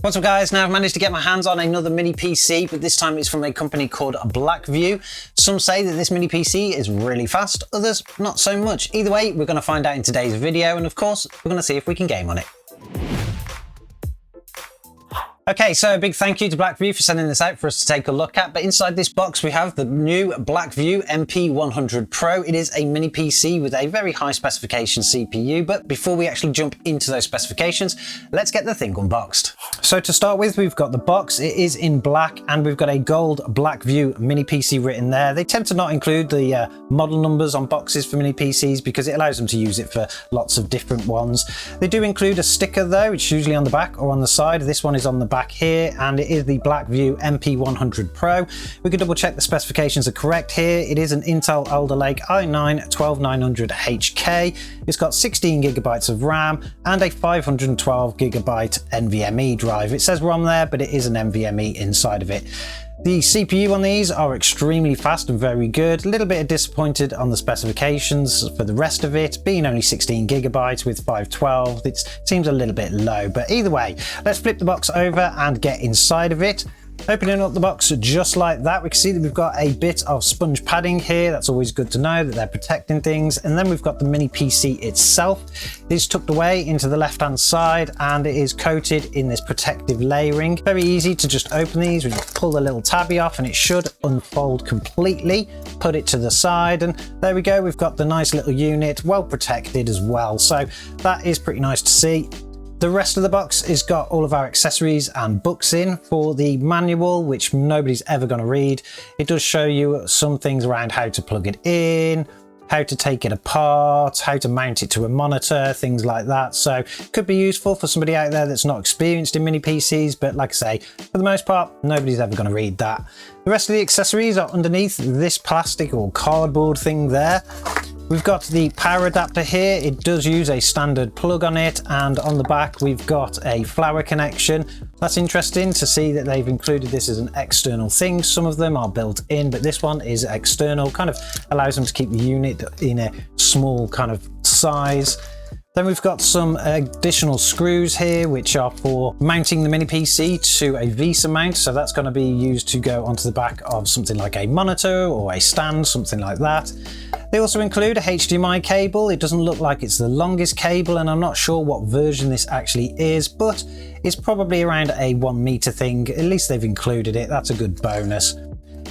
What's up guys, now I've managed to get my hands on another mini PC, but this time it's from a company called Blackview. Some say that this mini PC is really fast, others not so much. Either way, we're going to find out in today's video, and of course, we're going to see if we can game on it. Okay, so a big thank you to Blackview for sending this out for us to take a look at. But inside this box, we have the new Blackview MP100 Pro. It is a mini PC with a very high specification CPU. But before we actually jump into those specifications, let's get the thing unboxed. So to start with, we've got the box. It is in black, and we've got a gold Blackview mini PC written there. They tend to not include the model numbers on boxes for mini PCs because it allows them to use it for lots of different ones. They do include a sticker though, which is usually on the back or on the side. This one is on the back here, and it is the Blackview MP100 Pro. We can double check the specifications are correct here. It is an Intel Alder Lake i9-12900HK. It's got 16 gigabytes of RAM and a 512 gigabyte NVMe drive. It says ROM there, but it is an NVMe inside of it. The CPU on these are extremely fast and very good. A little bit disappointed on the specifications for the rest of it, being only 16 gigabytes with 512. It seems a little bit low, but either way, let's flip the box over and get inside of it. Opening up the box just like that, we can see that we've got a bit of sponge padding here. That's always good to know that they're protecting things. And then we've got the mini PC itself. It's tucked away into the left-hand side, and it is coated in this protective layering. Very easy to just open these. We just pull the little tabby off and it should unfold completely. Put it to the side, and there we go. We've got the nice little unit, well protected as well. So that is pretty nice to see. The rest of the box has got all of our accessories and books in. For the manual, which nobody's ever going to read, it does show you some things around how to plug it in, how to take it apart, how to mount it to a monitor, things like that. So could be useful for somebody out there that's not experienced in mini PCs, but like I say, for the most part, nobody's ever going to read that. The rest of the accessories are underneath this plastic or cardboard thing there. We've got the power adapter here. It does use a standard plug on it, and on the back we've got a flower connection. That's interesting to see that they've included this as an external thing. Some of them are built in, but this one is external, kind of allows them to keep the unit in a small kind of size. Then we've got some additional screws here, which are for mounting the mini PC to a VESA mount. So that's going to be used to go onto the back of something like a monitor or a stand, something like that. They also include a HDMI cable. It doesn't look like it's the longest cable, and I'm not sure what version this actually is, but it's probably around a 1 meter thing. At least they've included it. That's a good bonus.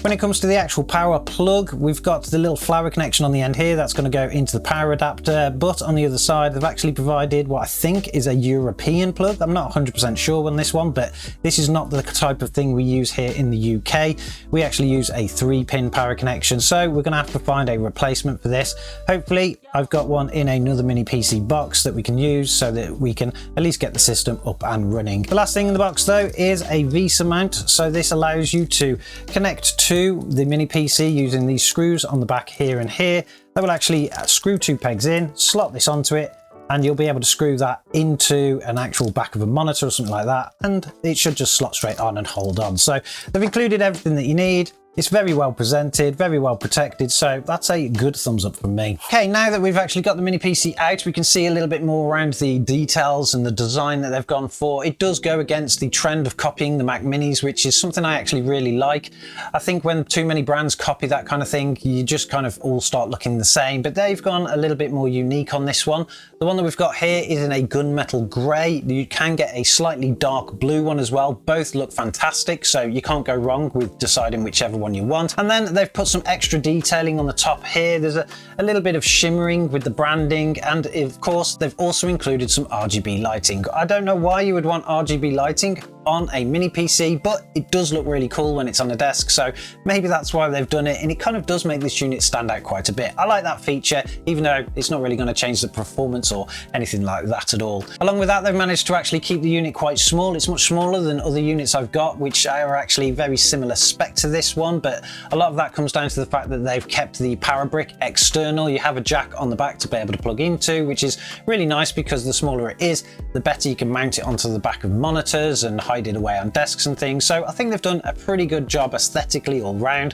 When it comes to the actual power plug, we've got the little flower connection on the end here. That's going to go into the power adapter, but on the other side, they've actually provided what I think is a European plug. I'm not 100% sure on this one, but this is not the type of thing we use here in the UK. We actually use a 3-pin power connection, so we're going to have to find a replacement for this. Hopefully, I've got one in another mini PC box that we can use so that we can at least get the system up and running. The last thing in the box, though, is a VESA mount. So this allows you to connect to the mini PC using these screws on the back here and here. They will actually screw 2 pegs in, slot this onto it, and you'll be able to screw that into an actual back of a monitor or something like that, and it should just slot straight on and hold on. So they've included everything that you need. It's very well presented, very well protected, so that's a good thumbs up from me. Okay, now that we've actually got the mini PC out, we can see a little bit more around the details and the design that they've gone for. It does go against the trend of copying the Mac Minis, which is something I actually really like. I think when too many brands copy that kind of thing, you just kind of all start looking the same, but they've gone a little bit more unique on this one. The one that we've got here is in a gunmetal grey. You can get a slightly dark blue one as well. Both look fantastic, so you can't go wrong with deciding whichever one you want. And then they've put some extra detailing on the top here. There's a little bit of shimmering with the branding, and of course they've also included some RGB lighting. I don't know why you would want RGB lighting on a mini PC, but it does look really cool when it's on the desk, so maybe that's why they've done it, and it kind of does make this unit stand out quite a bit. I like that feature, even though it's not really going to change the performance or anything like that at all. Along with that, they've managed to actually keep the unit quite small. It's much smaller than other units I've got, which are actually very similar spec to this one, but a lot of that comes down to the fact that they've kept the power brick external. You have a jack on the back to be able to plug into, which is really nice because the smaller it is, the better you can mount it onto the back of monitors and hide it away on desks and things. So I think they've done a pretty good job aesthetically all round.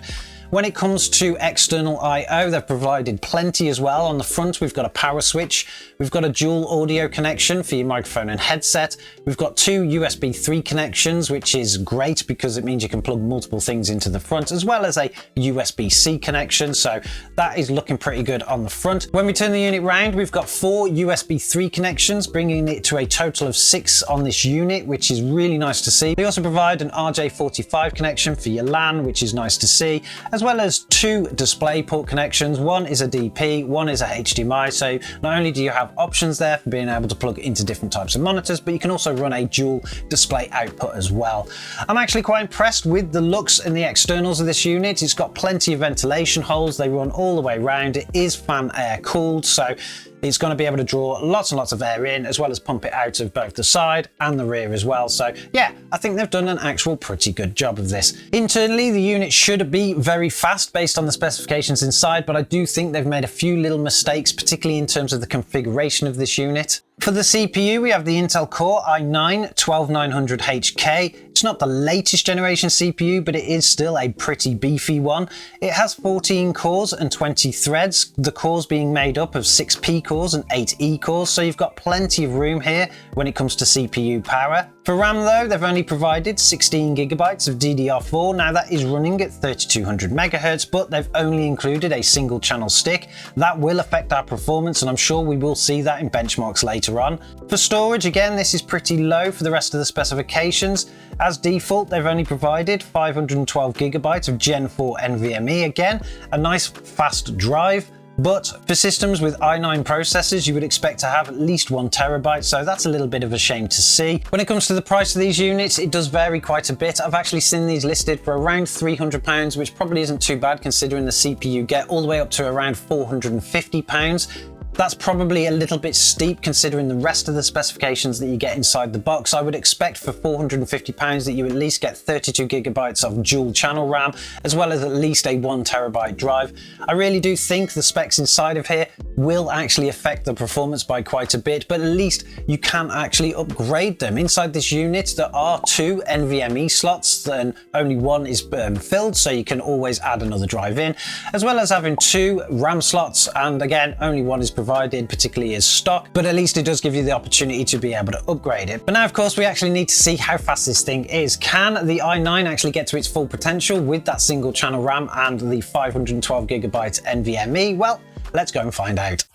When it comes to external I/O, they've provided plenty as well. On the front, we've got a power switch. We've got a dual audio connection for your microphone and headset. We've got two USB 3 connections, which is great because it means you can plug multiple things into the front, as well as a USB-C connection. So that is looking pretty good on the front. When we turn the unit round, we've got 4 USB 3 connections, bringing it to a total of 6 on this unit, which is really nice to see. They also provide an RJ45 connection for your LAN, which is nice to see, as well as 2 DisplayPort connections. One is a DP, one is a HDMI. So not only do you have options there for being able to plug into different types of monitors, but you can also run a dual display output as well. I'm actually quite impressed with the looks and the externals of this unit. It's got plenty of ventilation holes. They run all the way around. It is fan air cooled, so it's going to be able to draw lots and lots of air in, as well as pump it out of both the side and the rear as well. So yeah, I think they've done an actual pretty good job of this. Internally, the unit should be very fast based on the specifications inside, but I do think they've made a few little mistakes, particularly in terms of the configuration of this unit. For the CPU, we have the Intel Core i9-12900HK. It's not the latest generation CPU, but it is still a pretty beefy one. It has 14 cores and 20 threads, the cores being made up of 6 P cores and 8 E cores, so you've got plenty of room here when it comes to CPU power. For RAM though, they've only provided 16 gigabytes of DDR4. Now that is running at 3200 megahertz, but they've only included a single channel stick. That will affect our performance, and I'm sure we will see that in benchmarks later on. For storage, again, this is pretty low for the rest of the specifications. As default, they've only provided 512 gigabytes of Gen4 NVMe. Again, a nice fast drive. But for systems with i9 processors, you would expect to have at least 1 terabyte, so that's a little bit of a shame to see. When it comes to the price of these units, it does vary quite a bit. I've actually seen these listed for around £300, which probably isn't too bad considering the CPU get all the way up to around £450. That's probably a little bit steep considering the rest of the specifications that you get inside the box. I would expect for £450 that you at least get 32 gigabytes of dual channel RAM, as well as at least a 1 terabyte drive. I really do think the specs inside of here will actually affect the performance by quite a bit, but at least you can actually upgrade them. Inside this unit, there are 2 NVMe slots, and only one is filled, so you can always add another drive in, as well as having 2 RAM slots, and again, only one is provided, particularly as stock, but at least it does give you the opportunity to be able to upgrade it. But now, of course, we actually need to see how fast this thing is. Can the i9 actually get to its full potential with that single channel RAM and the 512 gigabytes NVMe? Well, let's go and find out.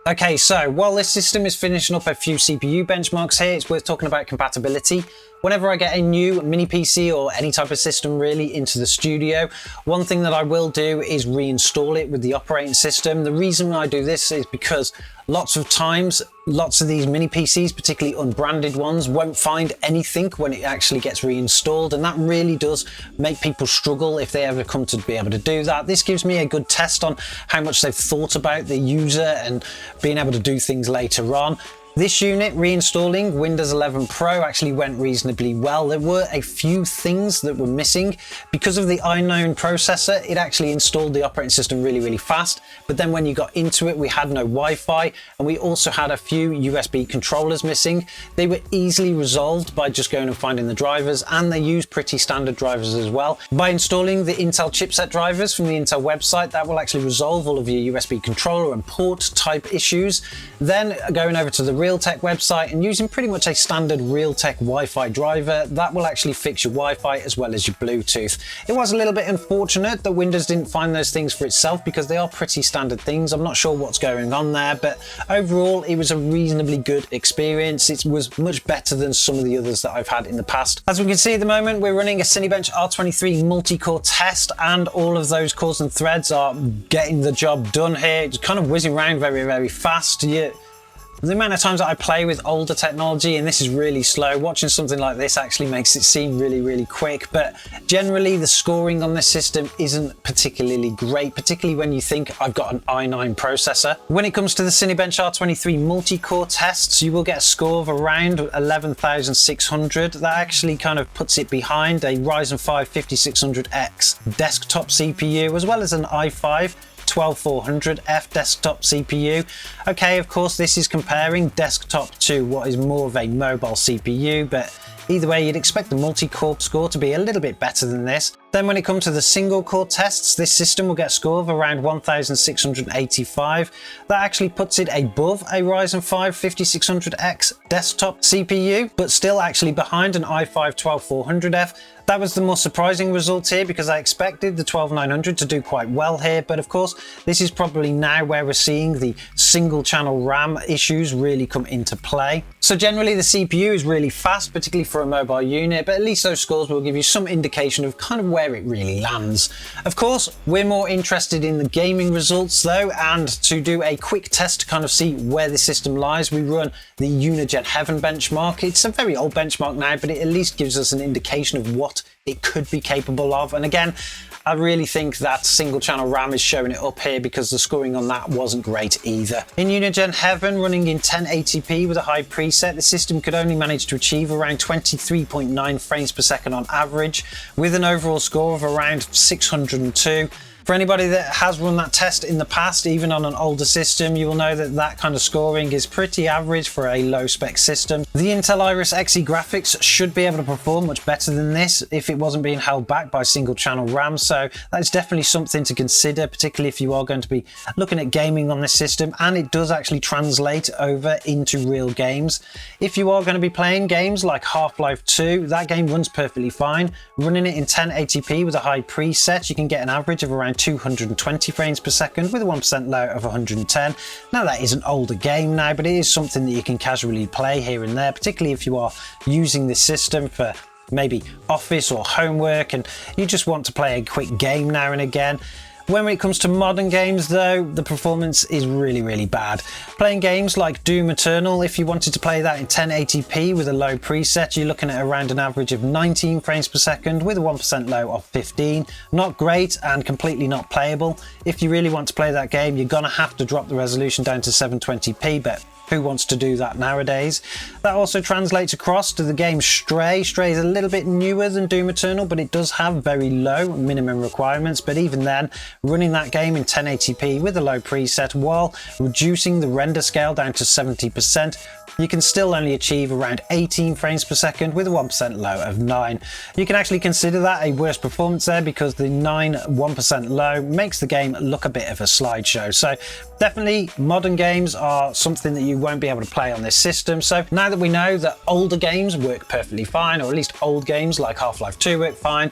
Okay, so while this system is finishing up a few CPU benchmarks here, it's worth talking about compatibility. Whenever I get a new mini PC or any type of system really into the studio, one thing that I will do is reinstall it with the operating system. The reason I do this is because lots of times, lots of these mini PCs, particularly unbranded ones, won't find anything when it actually gets reinstalled, and that really does make people struggle if they ever come to be able to do that. This gives me a good test on how much they've thought about the user and being able to do things later on. This unit, reinstalling Windows 11 Pro, actually went reasonably well. There were a few things that were missing. Because of the i9 processor, it actually installed the operating system really, really fast. But then when you got into it, we had no Wi-Fi, and we also had a few USB controllers missing. They were easily resolved by just going and finding the drivers, and they use pretty standard drivers as well. By installing the Intel chipset drivers from the Intel website, that will actually resolve all of your USB controller and port type issues. Then going over to the Realtek website and using pretty much a standard Realtek Wi-Fi driver, that will actually fix your Wi-Fi as well as your Bluetooth. It was a little bit unfortunate that Windows didn't find those things for itself because they are pretty standard things. I'm not sure what's going on there, but overall it was a reasonably good experience. It was much better than some of the others that I've had in the past. As we can see at the moment, we're running a Cinebench R23 multi-core test, and all of those cores and threads are getting the job done here. It's kind of whizzing around very, very fast. The amount of times that I play with older technology and this is really slow, watching something like this actually makes it seem really, really quick. But generally the scoring on this system isn't particularly great, particularly when you think I've got an i9 processor. When it comes to the Cinebench R23 multi-core tests, you will get a score of around 11,600. That actually kind of puts it behind a Ryzen 5 5600X desktop CPU, as well as an i5 12400F desktop CPU. Okay, of course, this is comparing desktop to what is more of a mobile CPU, but Either way, you'd expect the multi-core score to be a little bit better than this. Then when it comes to the single core tests, this system will get a score of around 1685. That actually puts it above a Ryzen 5 5600X desktop CPU, but still actually behind an i5-12400F. That was the more surprising result here because I expected the 12900 to do quite well here, but of course this is probably now where we're seeing the single channel RAM issues really come into play. So generally the CPU is really fast, particularly for a mobile unit, but at least those scores will give you some indication of kind of where it really lands. Of course, we're more interested in the gaming results though, and to do a quick test to kind of see where the system lies, we run the Gen4 benchmark. It's a very old benchmark now, but it at least gives us an indication of what it could be capable of. And again, I really think that single channel RAM is showing it up here because the scoring on that wasn't great either. In Gen4 running in 1080p with a high preset, the system could only manage to achieve around 23.9 frames per second on average, with an overall score of around 602. For anybody that has run that test in the past, even on an older system, you will know that that kind of scoring is pretty average for a low spec system. The Intel Iris Xe graphics should be able to perform much better than this if it wasn't being held back by single channel RAM, so that's definitely something to consider, particularly if you are going to be looking at gaming on this system, and it does actually translate over into real games. If you are going to be playing games like Half-Life 2, that game runs perfectly fine. Running it in 1080p with a high preset, you can get an average of around 220 frames per second with a 1% low of 110. Now that is an older game now, but it is something that you can casually play here and there, particularly if you are using this system for maybe office or homework and you just want to play a quick game now and again. When it comes to modern games though, the performance is really bad. Playing games like Doom Eternal, if you wanted to play that in 1080p with a low preset, you're looking at around an average of 19 frames per second with a 1% low of 15. Not great and completely not playable. If you really want to play that game, you're gonna have to drop the resolution down to 720p, but who wants to do that nowadays? That also translates across to the game Stray. Stray is a little bit newer than Doom Eternal, but it does have very low minimum requirements. But even then, running that game in 1080p with a low preset while reducing the render scale down to 70%, you can still only achieve around 18 frames per second with a 1% low of 9. You can actually consider that a worse performance there because the 1% low makes the game look a bit of a slideshow. So definitely modern games are something that you won't be able to play on this system. So now that we know that older games work perfectly fine, or at least old games like Half-Life 2 work fine,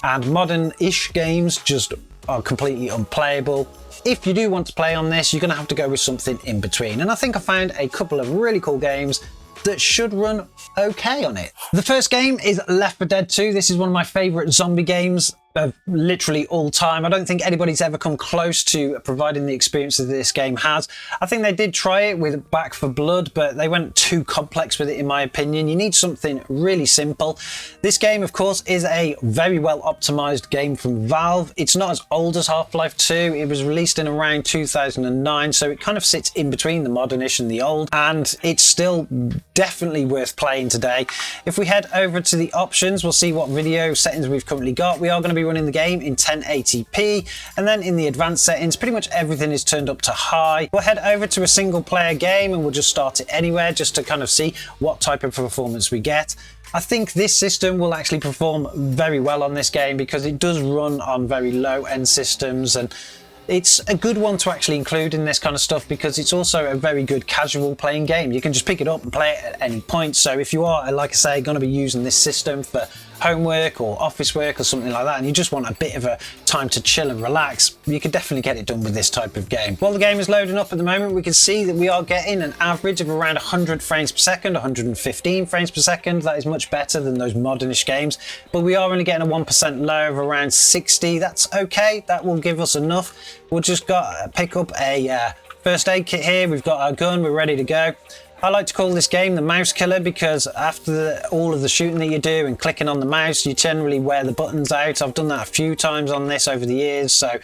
and modern-ish games just are completely unplayable, if you do want to play on this, you're going to have to go with something in between. And I think I found a couple of really cool games that should run okay on it. The first game is Left 4 Dead 2. This is one of my favorite zombie games of literally all time. I don't think anybody's ever come close to providing the experience that this game has. I think they did try it with Back 4 Blood, but they went too complex with it in my opinion. You need something really simple. This game, of course, is a very well optimized game from Valve. It's not as old as Half-Life 2. It was released in around 2009, so it kind of sits in between the modernish and the old, and it's still definitely worth playing today. If we head over to the options, we'll see what video settings we've currently got. We are going to be running the game in 1080p, and then in the advanced settings pretty much everything is turned up to high. We'll head over to a single player game and we'll just start it anywhere just to kind of see what type of performance we get. I think this system will actually perform very well on this game because it does run on very low end systems, and it's a good one to actually include in this kind of stuff because it's also a very good casual playing game. You can just pick it up and play it at any point. So if you are, like I say, going to be using this system for homework or office work or something like that, and you just want a bit of a time to chill and relax, you can definitely get it done with this type of game. While the game is loading up at the moment, we can see that we are getting an average of around 100 frames per second, 115 frames per second. That is much better than those modernish games, but we are only getting a 1% low of around 60. That's okay. That will give us enough. We'll just got to pick up a first aid kit here. We've got our gun. We're ready to go. I like to call this game the mouse killer because after all of the shooting that you do and clicking on the mouse, you generally wear the buttons out. I've done that a few times on this over the years, so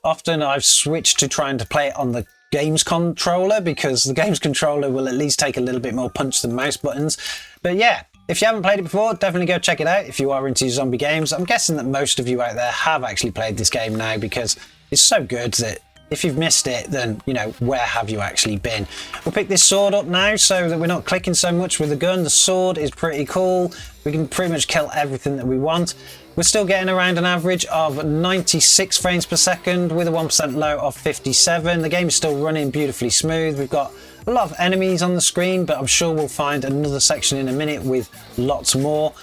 often I've switched to trying to play it on the games controller because the games controller will at least take a little bit more punch than mouse buttons. But yeah, if you haven't played it before, definitely go check it out if you are into zombie games. I'm guessing that most of you out there have actually played this game now because it's so good that if you've missed it, then, you know, where have you actually been? We'll pick this sword up now so that we're not clicking so much with the gun. The sword is pretty cool. We can pretty much kill everything that we want. We're still getting around an average of 96 frames per second with a 1% low of 57. The game is still running beautifully smooth. We've got a lot of enemies on the screen, but I'm sure we'll find another section in a minute with lots more.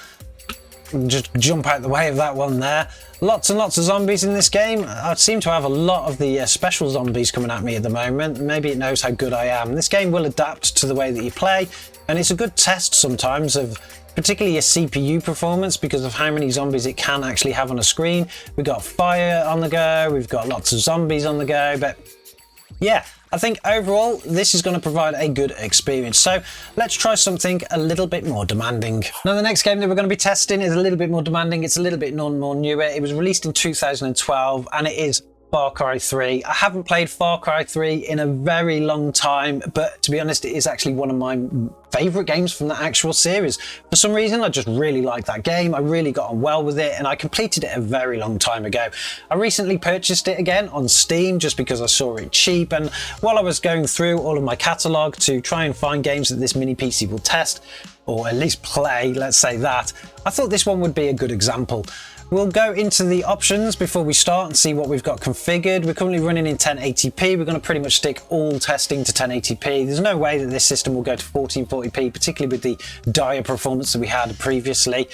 Just jump out the way of that one there. Lots and lots of zombies in this game. I seem to have a lot of the special zombies coming at me at the moment. Maybe it knows how good I am. This game will adapt to the way that you play, and it's a good test sometimes of particularly your CPU performance because of how many zombies it can actually have on a screen. We've got fire on the go, we've got lots of zombies on the go, but yeah, I think overall this is going to provide a good experience. So let's try something a little bit more demanding. Now the next game that we're going to be testing is a little bit more demanding. It's a little bit more newer. It was released in 2012 and it is Far Cry 3. I haven't played Far Cry 3 in a very long time, but to be honest, it is actually one of my favorite games from the actual series. For some reason, I just really like that game. I really got on well with it, and I completed it a very long time ago. I recently purchased it again on Steam just because I saw it cheap, and while I was going through all of my catalogue to try and find games that this mini PC will test, or at least play, let's say that, I thought this one would be a good example. We'll go into the options before we start and see what we've got configured. We're currently running in 1080p. We're going to pretty much stick all testing to 1080p. There's no way that this system will go to 1440p, particularly with the dire performance that we had previously.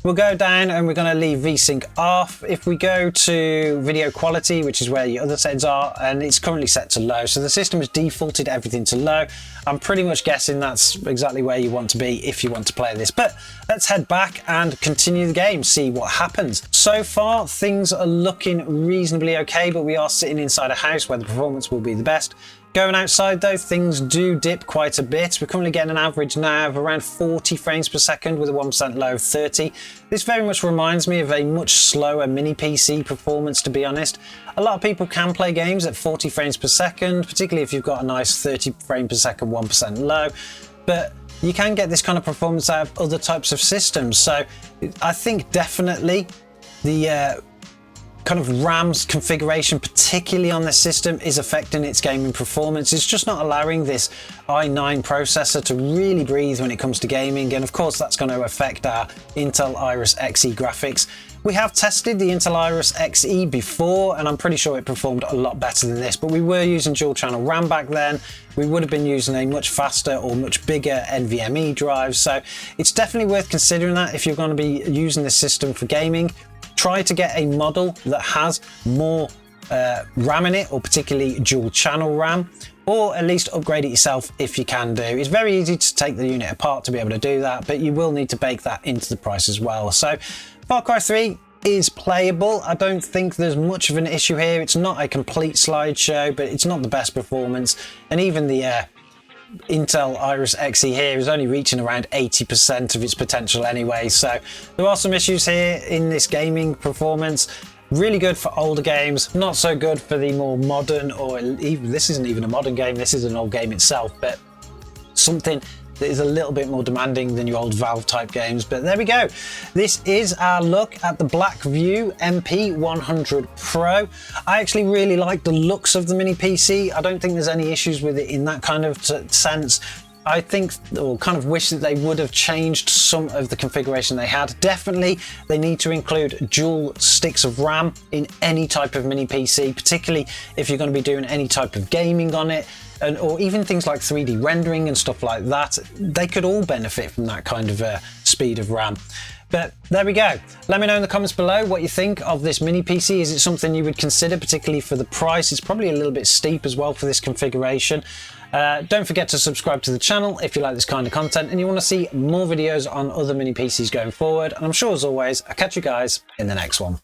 We'll go down and we're going to leave VSync off. If we go to video quality, which is where your other settings are, and it's currently set to low. So the system has defaulted everything to low. I'm pretty much guessing that's exactly where you want to be if you want to play this. But let's head back and continue the game, see what happens. So far, things are looking reasonably okay, but we are sitting inside a house where the performance will be the best. Going outside though, things do dip quite a bit. We're currently getting an average now of around 40 frames per second with a 1% low of 30. This very much reminds me of a much slower mini PC performance, to be honest. A lot of people can play games at 40 frames per second, particularly if you've got a nice 30 frame per second 1% low, but you can get this kind of performance out of other types of systems. So I think definitely the kind of RAM's configuration, particularly on this system, is affecting its gaming performance. It's just not allowing this i9 processor to really breathe when it comes to gaming, and of course that's going to affect our Intel Iris Xe graphics. We have tested the Intel Iris Xe before, and I'm pretty sure it performed a lot better than this, but we were using dual channel RAM back then. We would have been using a much faster or much bigger NVMe drive, so it's definitely worth considering that if you're going to be using this system for gaming. Try to get a model that has more RAM in it, or particularly dual channel RAM, or at least upgrade it yourself if you can do. It's very easy to take the unit apart to be able to do that, but you will need to bake that into the price as well. So Far Cry 3 is playable. I don't think there's much of an issue here. It's not a complete slideshow, but it's not the best performance, and even the Intel Iris Xe here is only reaching around 80% of its potential anyway, so there are some issues here in this gaming performance. Really good for older games, not so good for the more modern, or even this isn't even a modern game, this is an old game itself, but something that is a little bit more demanding than your old Valve type games. But there we go. This is our look at the Blackview MP100 Pro. I actually really like the looks of the mini PC. I don't think there's any issues with it in that kind of sense. I think, or kind of wish that they would have changed some of the configuration they had. Definitely, they need to include dual sticks of RAM in any type of mini PC, particularly if you're going to be doing any type of gaming on it, or even things like 3D rendering and stuff like that. They could all benefit from that kind of speed of RAM. But there we go. Let me know in the comments below what you think of this mini PC. Is it something you would consider, particularly for the price? It's probably a little bit steep as well for this configuration. Don't forget to subscribe to the channel if you like this kind of content and you want to see more videos on other mini PCs going forward. And I'm sure, as always, I'll catch you guys in the next one.